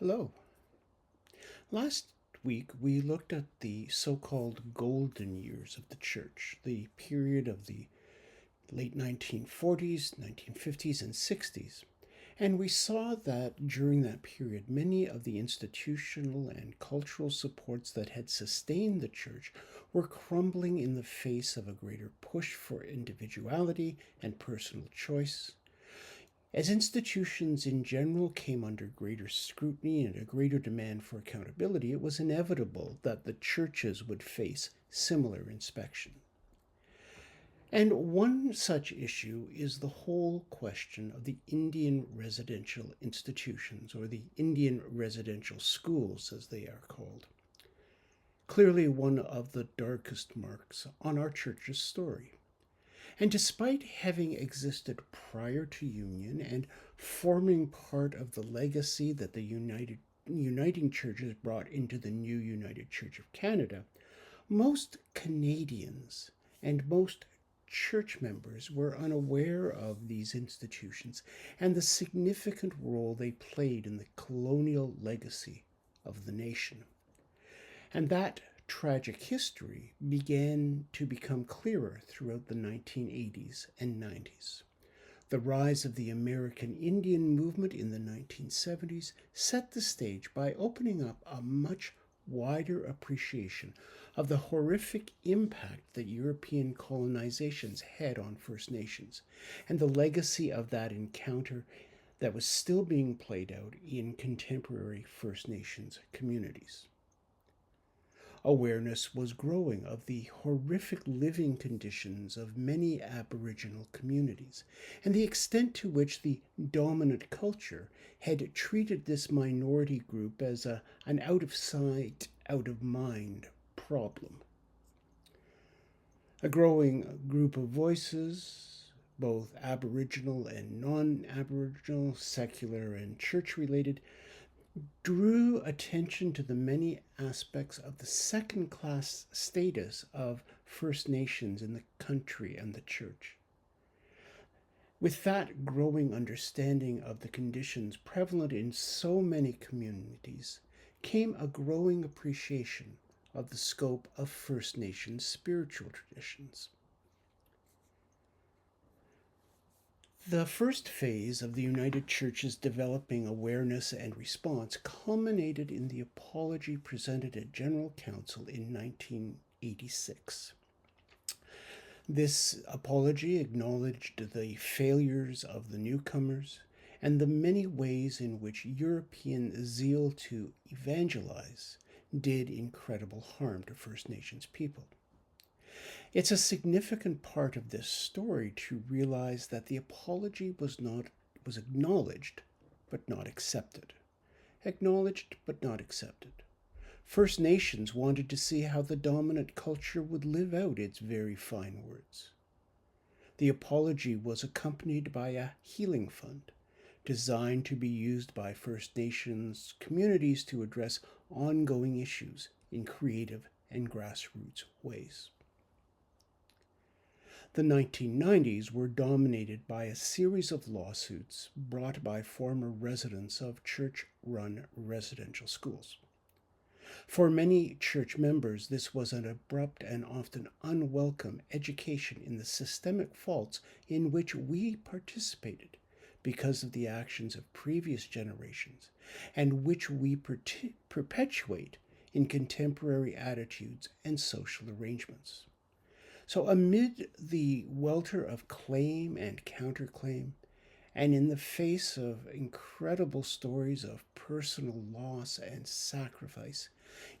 Hello. Last week we looked at the so called golden years of the church, the period of the late 1940s, 1950s, and 60s. And we saw that during that period, many of the institutional and cultural supports that had sustained the church were crumbling in the face of a greater push for individuality and personal choice. As institutions in general came under greater scrutiny and a greater demand for accountability, it was inevitable that the churches would face similar inspection. And one such issue is the whole question of the Indian residential institutions, or the Indian residential schools as they are called. Clearly, one of the darkest marks on our church's story. And despite having existed prior to Union and forming part of the legacy that the Uniting Churches brought into the new United Church of Canada, most Canadians and most church members were unaware of these institutions and the significant role they played in the colonial legacy of the nation. And that tragic history began to become clearer throughout the 1980s and 90s. The rise of the American Indian movement in the 1970s set the stage by opening up a much wider appreciation of the horrific impact that European colonizations had on First Nations and the legacy of that encounter that was still being played out in contemporary First Nations communities. Awareness was growing of the horrific living conditions of many Aboriginal communities and the extent to which the dominant culture had treated this minority group as an out of sight, out of mind problem. A growing group of voices, both Aboriginal and non Aboriginal, secular and church related, drew attention to the many aspects of the second class status of First Nations in the country and the church. With that growing understanding of the conditions prevalent in so many communities came a growing appreciation of the scope of First Nations spiritual traditions. The first phase of the United Church's developing awareness and response culminated in the apology presented at General Council in 1986. This apology acknowledged the failures of the newcomers and the many ways in which European zeal to evangelize did incredible harm to First Nations people. It's a significant part of this story to realize that the apology was acknowledged but not accepted. Acknowledged but not accepted. First Nations wanted to see how the dominant culture would live out its very fine words. The apology was accompanied by a healing fund designed to be used by First Nations communities to address ongoing issues in creative and grassroots ways. The 1990s were dominated by a series of lawsuits brought by former residents of church run residential schools. For many church members, this was an abrupt and often unwelcome education in the systemic faults in which we participated because of the actions of previous generations and which we perpetuate in contemporary attitudes and social arrangements. So, amid the welter of claim and counterclaim, and in the face of incredible stories of personal loss and sacrifice,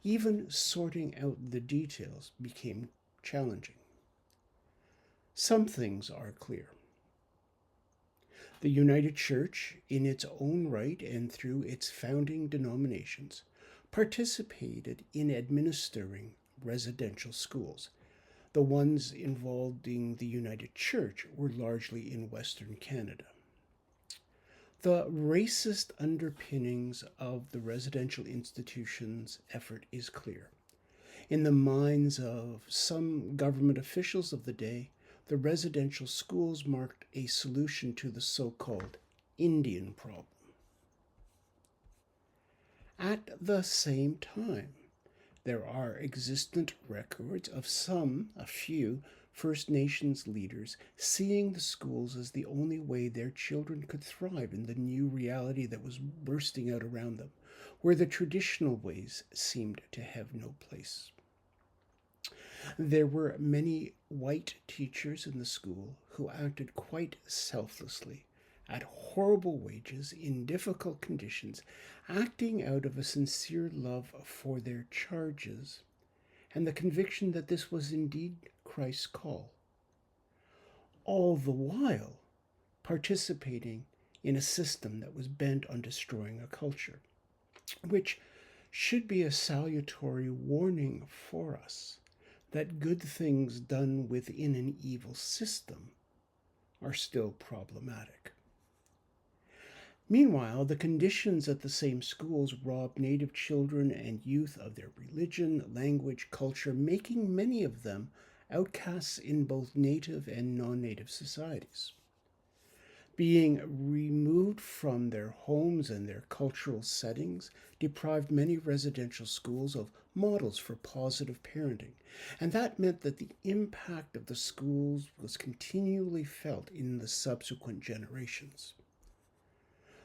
even sorting out the details became challenging. Some things are clear. The United Church, in its own right and through its founding denominations, participated in administering residential schools. The ones involving the United Church were largely in Western Canada. The racist underpinnings of the residential institution's effort is clear. In the minds of some government officials of the day, the residential schools marked a solution to the so called Indian problem. At the same time, there are existent records of a few, First Nations leaders seeing the schools as the only way their children could thrive in the new reality that was bursting out around them, where the traditional ways seemed to have no place. There were many white teachers in the school who acted quite selflessly, at horrible wages, in difficult conditions, acting out of a sincere love for their charges and the conviction that this was indeed Christ's call, all the while participating in a system that was bent on destroying a culture, which should be a salutary warning for us that good things done within an evil system are still problematic. Meanwhile, the conditions at the same schools rob Native children and youth of their religion, language, culture, making many of them outcasts in both Native and non-Native societies. Being removed from their homes and their cultural settings deprived many residential schools of models for positive parenting, and that meant that the impact of the schools was continually felt in the subsequent generations.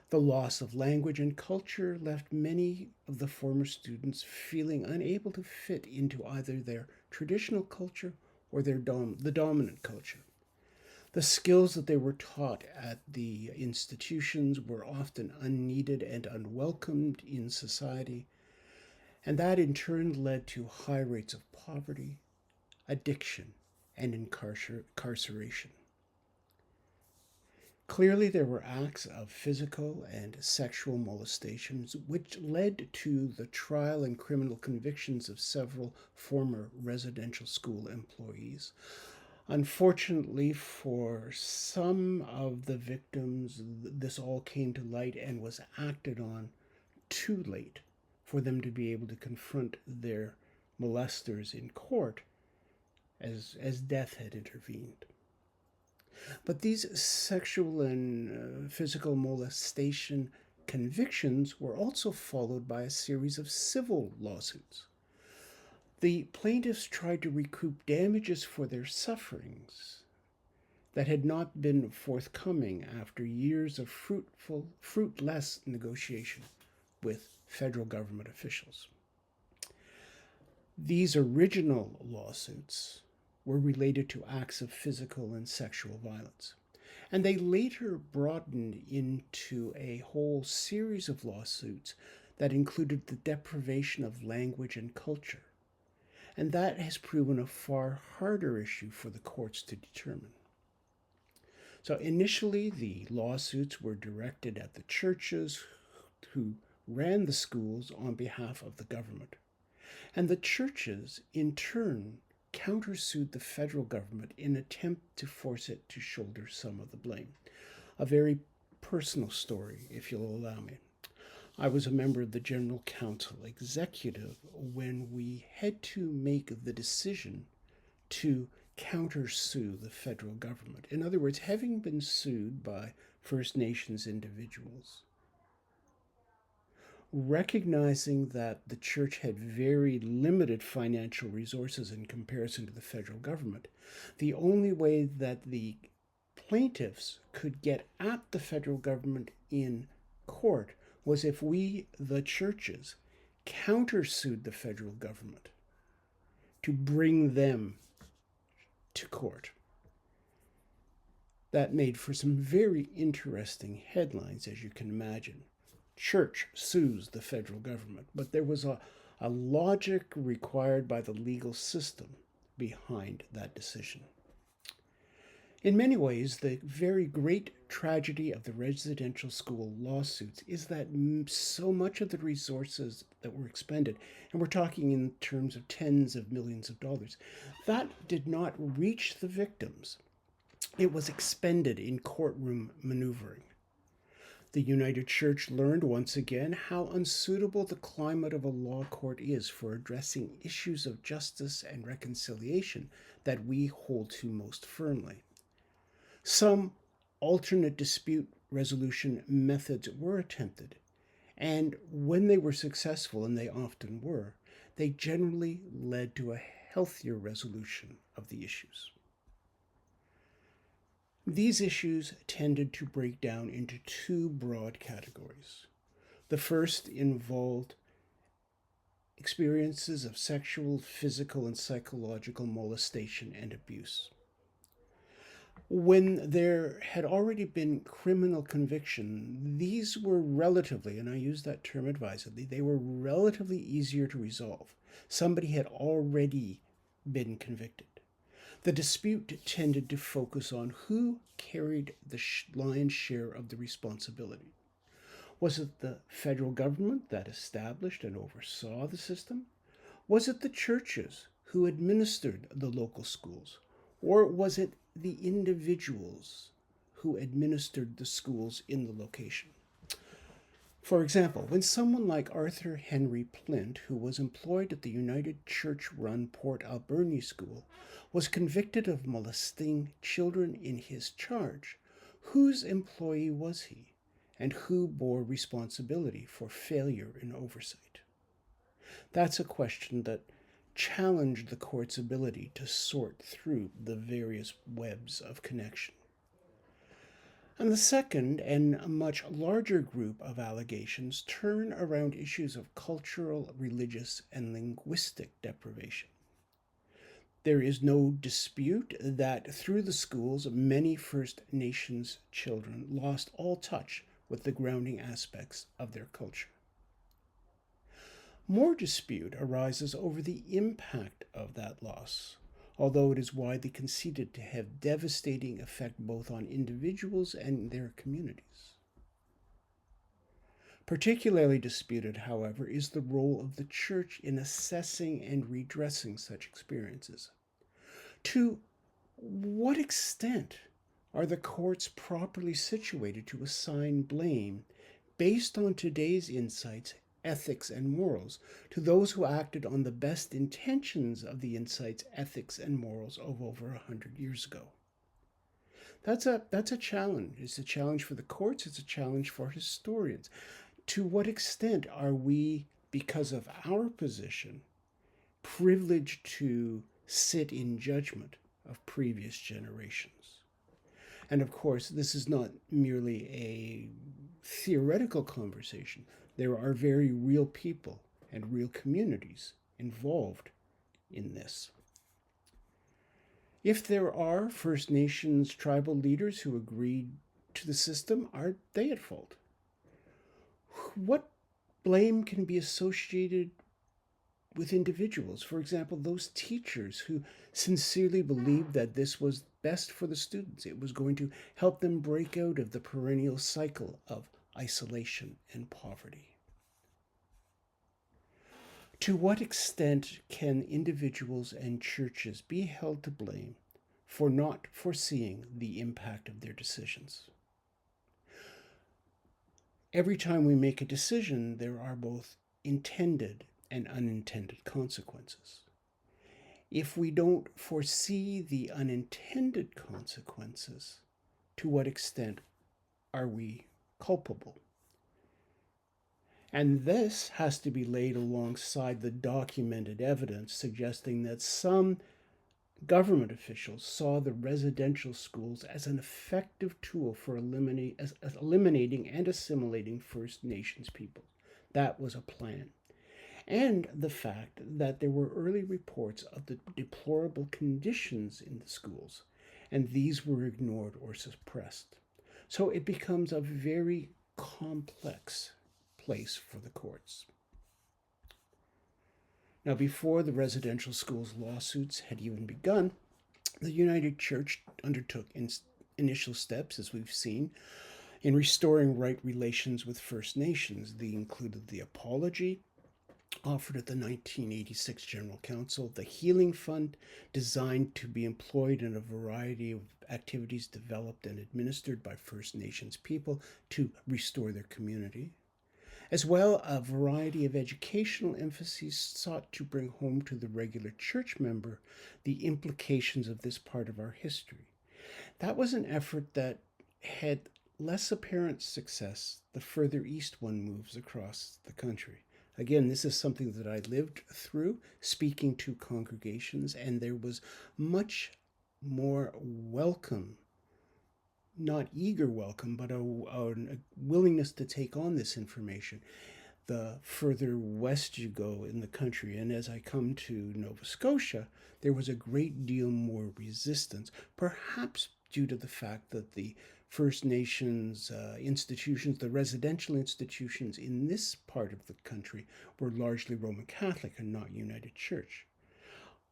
The loss of language and culture left many of the former students feeling unable to fit into either their traditional culture or the dominant culture. The skills that they were taught at the institutions were often unneeded and unwelcomed in society, and that in turn led to high rates of poverty, addiction, and incarceration. Clearly, there were acts of physical and sexual molestations, which led to the trial and criminal convictions of several former residential school employees. Unfortunately, for some of the victims, this all came to light and was acted on too late for them to be able to confront their molesters in court as death had intervened. But these sexual and physical molestation convictions were also followed by a series of civil lawsuits. The plaintiffs tried to recoup damages for their sufferings that had not been forthcoming after years of fruitless negotiation with federal government officials. These original lawsuits were related to acts of physical and sexual violence. And they later broadened into a whole series of lawsuits that included the deprivation of language and culture. And that has proven a far harder issue for the courts to determine. So initially, the lawsuits were directed at the churches who ran the schools on behalf of the government. And the churches, in turn, countersued the federal government in an attempt to force it to shoulder some of the blame. A very personal story, if you'll allow me. I was a member of the General Council Executive when we had to make the decision to countersue the federal government. In other words, having been sued by First Nations individuals, recognizing that the church had very limited financial resources in comparison to the federal government, the only way that the plaintiffs could get at the federal government in court was if we, the churches, countersued the federal government to bring them to court. That made for some very interesting headlines, as you can imagine. Church sues the federal government, but there was a logic required by the legal system behind that decision. In many ways, the very great tragedy of the residential school lawsuits is that so much of the resources that were expended, and we're talking in terms of tens of millions of dollars, that did not reach the victims. It was expended in courtroom maneuvering. The United Church learned once again how unsuitable the climate of a law court is for addressing issues of justice and reconciliation that we hold to most firmly. Some alternate dispute resolution methods were attempted, And when they were successful, and they often were, they generally led to a healthier resolution of the issues. These issues tended to break down into two broad categories. The first involved experiences of sexual, physical, and psychological molestation and abuse. When there had already been criminal conviction, these were relatively, and I use that term advisedly, they were relatively easier to resolve. Somebody had already been convicted. The dispute tended to focus on who carried the lion's share of the responsibility. Was it the federal government that established and oversaw the system? Was it the churches who administered the local schools? Or was it the individuals who administered the schools in the location? For example, when someone like Arthur Henry Plint, who was employed at the United Church-run Port Alberni School, was convicted of molesting children in his charge, whose employee was he, and who bore responsibility for failure in oversight? That's a question that challenged the court's ability to sort through the various webs of connection. And the second and a much larger group of allegations turn around issues of cultural, religious, and linguistic deprivation. There is no dispute that through the schools, many First Nations children lost all touch with the grounding aspects of their culture. More dispute arises over the impact of that loss, although it is widely conceded to have devastating effect both on individuals and their communities. Particularly disputed, however, is the role of the church in assessing and redressing such experiences. To what extent are the courts properly situated to assign blame based on today's insights, ethics, and morals to those who acted on the best intentions of the insights, ethics, and morals of over 100 years ago? That's a challenge. It's a challenge for the courts. It's a challenge for historians. To what extent are we, because of our position, privileged to sit in judgment of previous generations? And of course, this is not merely a theoretical conversation. There are very real people and real communities involved in this. If there are First Nations tribal leaders who agreed to the system, are they at fault? What blame can be associated with individuals? For example, those teachers who sincerely believed that this was best for the students. It was going to help them break out of the perennial cycle of isolation and poverty. To what extent can individuals and churches be held to blame for not foreseeing the impact of their decisions? Every time we make a decision, there are both intended and unintended consequences. If we don't foresee the unintended consequences, to what extent are we culpable? And this has to be laid alongside the documented evidence suggesting that some government officials saw the residential schools as an effective tool for eliminating and assimilating First Nations people. That was a plan. And the fact that there were early reports of the deplorable conditions in the schools, and these were ignored or suppressed. So it becomes a very complex place for the courts. Now, before the residential schools lawsuits had even begun, the United Church undertook initial steps, as we've seen, in restoring right relations with First Nations. They included the apology offered at the 1986 General Council, the Healing Fund, designed to be employed in a variety of activities developed and administered by First Nations people to restore their community. As well, a variety of educational emphases sought to bring home to the regular church member the implications of this part of our history. That was an effort that had less apparent success the further east one moves across the country. Again, this is something that I lived through speaking to congregations, and there was much more welcome, not eager welcome, but a willingness to take on this information the further west you go in the country. And as I come to Nova Scotia, there was a great deal more resistance, perhaps due to the fact that the First Nations institutions, the residential institutions in this part of the country, were largely Roman Catholic and not United Church.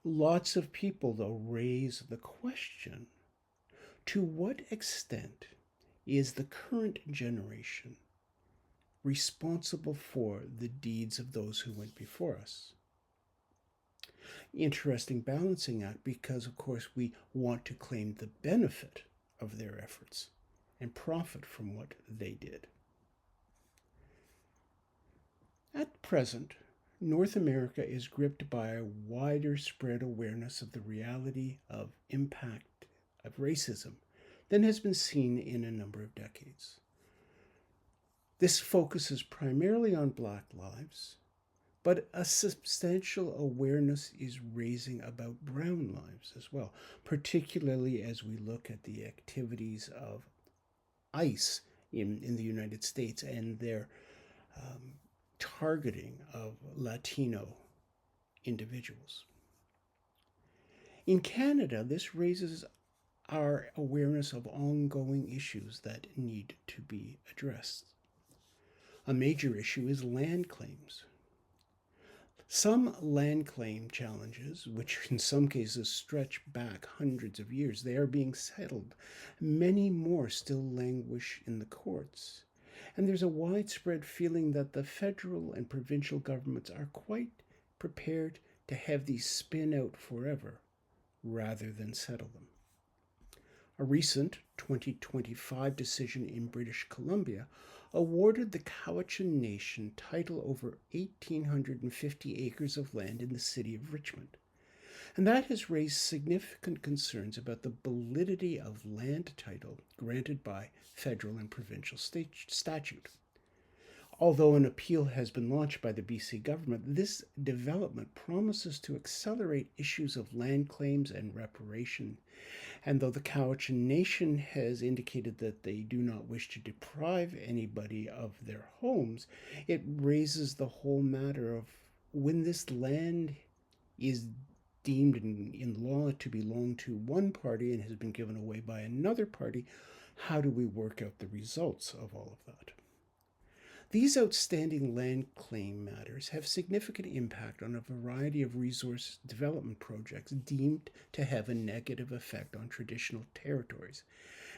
Lots of people, though, raise the question, to what extent is the current generation responsible for the deeds of those who went before us? Interesting balancing act, because of course we want to claim the benefit of their efforts and profit from what they did. At present, North America is gripped by a wider spread awareness of the reality of impact of racism than has been seen in a number of decades. This focuses primarily on Black lives, but a substantial awareness is raising about brown lives as well, particularly as we look at the activities of ICE in the United States and their targeting of Latino individuals. In Canada, this raises our awareness of ongoing issues that need to be addressed. A major issue is land claims. Some land claim challenges, which in some cases stretch back hundreds of years, they are being settled. Many more still languish in the courts. And there's a widespread feeling that the federal and provincial governments are quite prepared to have these spin out forever rather than settle them. A recent 2025 decision in British Columbia awarded the Cowichan Nation title over 1,850 acres of land in the city of Richmond. And that has raised significant concerns about the validity of land title granted by federal and provincial statute. Although an appeal has been launched by the BC government, this development promises to accelerate issues of land claims and reparation. And though the Cowichan Nation has indicated that they do not wish to deprive anybody of their homes, it raises the whole matter of when this land is deemed in law to belong to one party and has been given away by another party, how do we work out the results of all of that? These outstanding land claim matters have significant impact on a variety of resource development projects deemed to have a negative effect on traditional territories.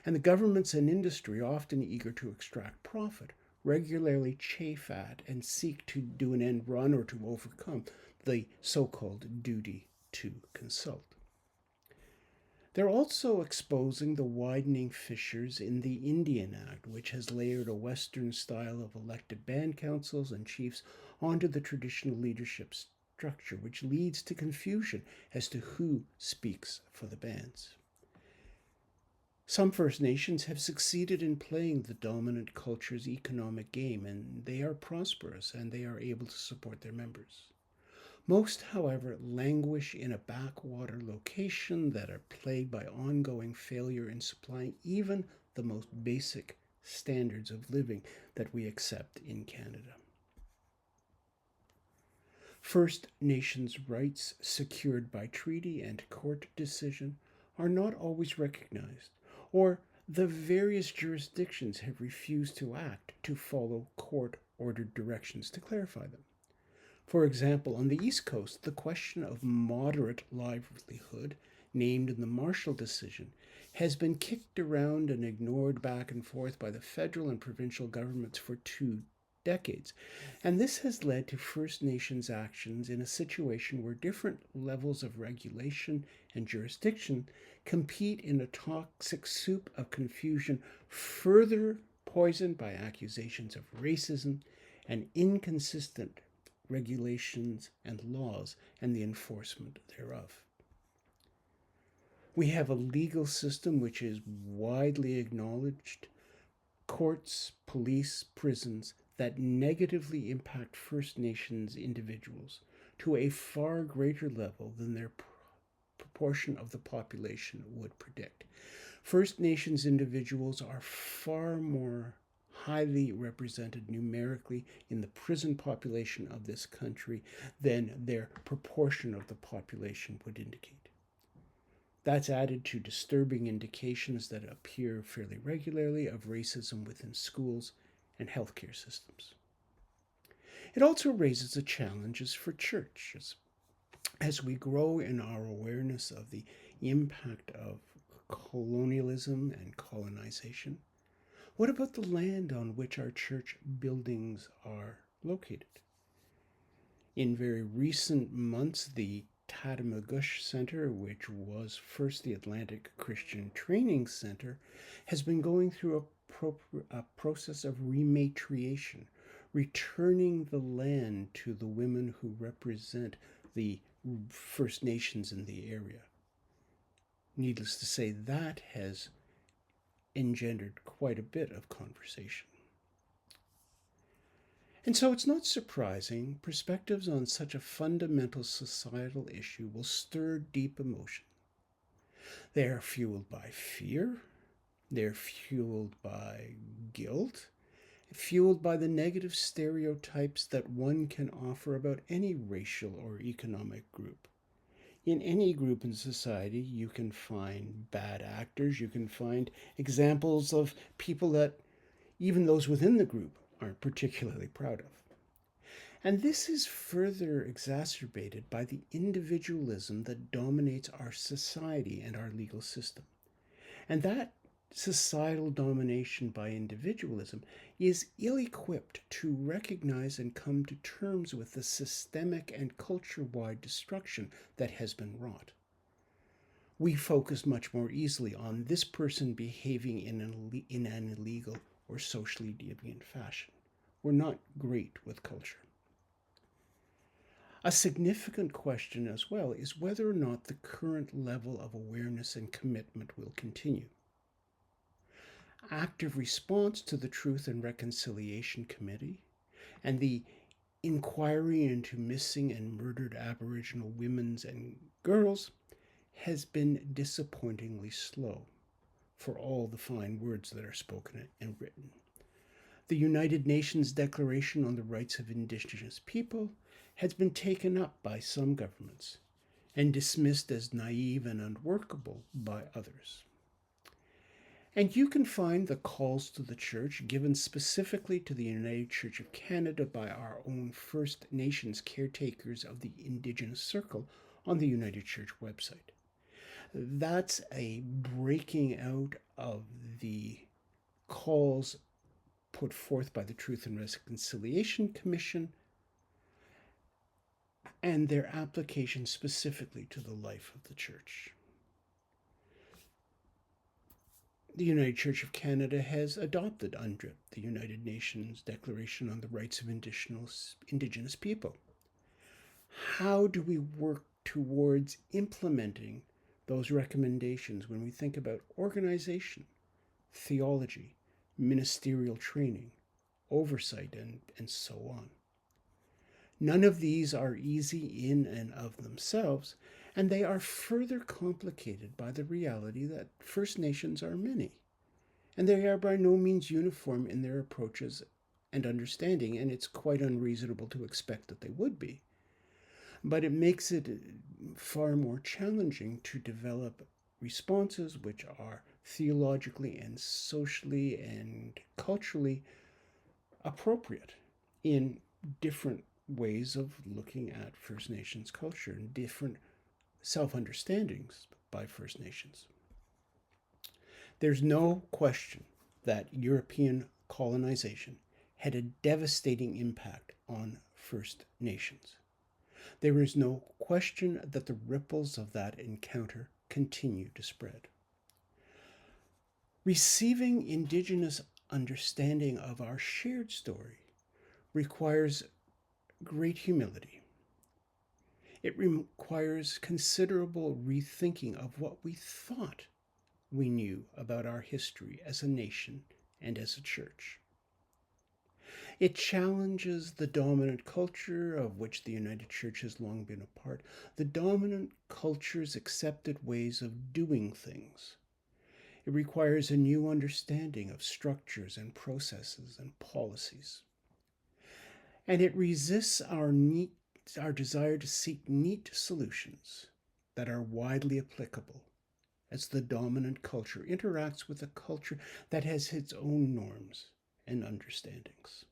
And the governments and industry, often eager to extract profit, regularly chafe at and seek to do an end run or to overcome the so-called duty to consult. They're also exposing the widening fissures in the Indian Act, which has layered a Western style of elected band councils and chiefs onto the traditional leadership structure, which leads to confusion as to who speaks for the bands. Some First Nations have succeeded in playing the dominant culture's economic game, and they are prosperous and they are able to support their members. Most, however, languish in a backwater location that are plagued by ongoing failure in supplying even the most basic standards of living that we accept in Canada. First Nations rights secured by treaty and court decision are not always recognized, or the various jurisdictions have refused to act to follow court-ordered directions to clarify them. For example, on the East Coast, the question of moderate livelihood, named in the Marshall decision, has been kicked around and ignored back and forth by the federal and provincial governments for 2 decades. And this has led to First Nations actions in a situation where different levels of regulation and jurisdiction compete in a toxic soup of confusion, further poisoned by accusations of racism and inconsistent regulations and laws and the enforcement thereof. We have a legal system which is widely acknowledged courts, police, prisons that negatively impact First Nations individuals to a far greater level than their proportion of the population would predict. First Nations individuals are far more highly represented numerically in the prison population of this country than their proportion of the population would indicate. That's added to disturbing indications that appear fairly regularly of racism within schools and healthcare systems. It also raises the challenges for churches as we grow in our awareness of the impact of colonialism and colonization. What about the land on which our church buildings are located? In very recent months, the Tatamagouche Center, which was first the Atlantic Christian Training Center, has been going through a process of rematriation, returning the land to the women who represent the First Nations in the area. Needless to say, that has engendered quite a bit of conversation. And so it's not surprising perspectives on such a fundamental societal issue will stir deep emotion. They are fueled by fear, they're fueled by guilt, fueled by the negative stereotypes that one can offer about any racial or economic group. In any group in society, you can find bad actors, you can find examples of people that even those within the group aren't particularly proud of. And this is further exacerbated by the individualism that dominates our society and our legal system. And that societal domination by individualism is ill-equipped to recognize and come to terms with the systemic and culture-wide destruction that has been wrought. We focus much more easily on this person behaving in an illegal or socially deviant fashion. We're not great with culture. A significant question as well is whether or not the current level of awareness and commitment will continue. Active response to the Truth and Reconciliation Committee and the inquiry into missing and murdered Aboriginal women and girls has been disappointingly slow, for all the fine words that are spoken and written. The United Nations Declaration on the Rights of Indigenous People has been taken up by some governments and dismissed as naive and unworkable by others. And you can find the calls to the church given specifically to the United Church of Canada by our own First Nations caretakers of the Indigenous Circle on the United Church website. That's a breaking out of the calls put forth by the Truth and Reconciliation Commission and their application specifically to the life of the church. The United Church of Canada has adopted UNDRIP, the United Nations Declaration on the Rights of Indigenous People. How do we work towards implementing those recommendations when we think about organization, theology, ministerial training, oversight, and so on? None of these are easy in and of themselves, and they are further complicated by the reality that First Nations are many, and they are by no means uniform in their approaches and understanding, and it's quite unreasonable to expect that they would be. But it makes it far more challenging to develop responses which are theologically and socially and culturally appropriate in different ways of looking at First Nations culture and different self-understandings by First Nations. There's no question that European colonization had a devastating impact on First Nations. There is no question that the ripples of that encounter continue to spread. Receiving Indigenous understanding of our shared story requires great humility. It requires considerable rethinking of what we thought we knew about our history as a nation and as a church. It challenges the dominant culture of which the United Church has long been a part, the dominant culture's accepted ways of doing things. It requires a new understanding of structures and processes and policies. And it resists our desire to seek neat solutions that are widely applicable as the dominant culture interacts with a culture that has its own norms and understandings.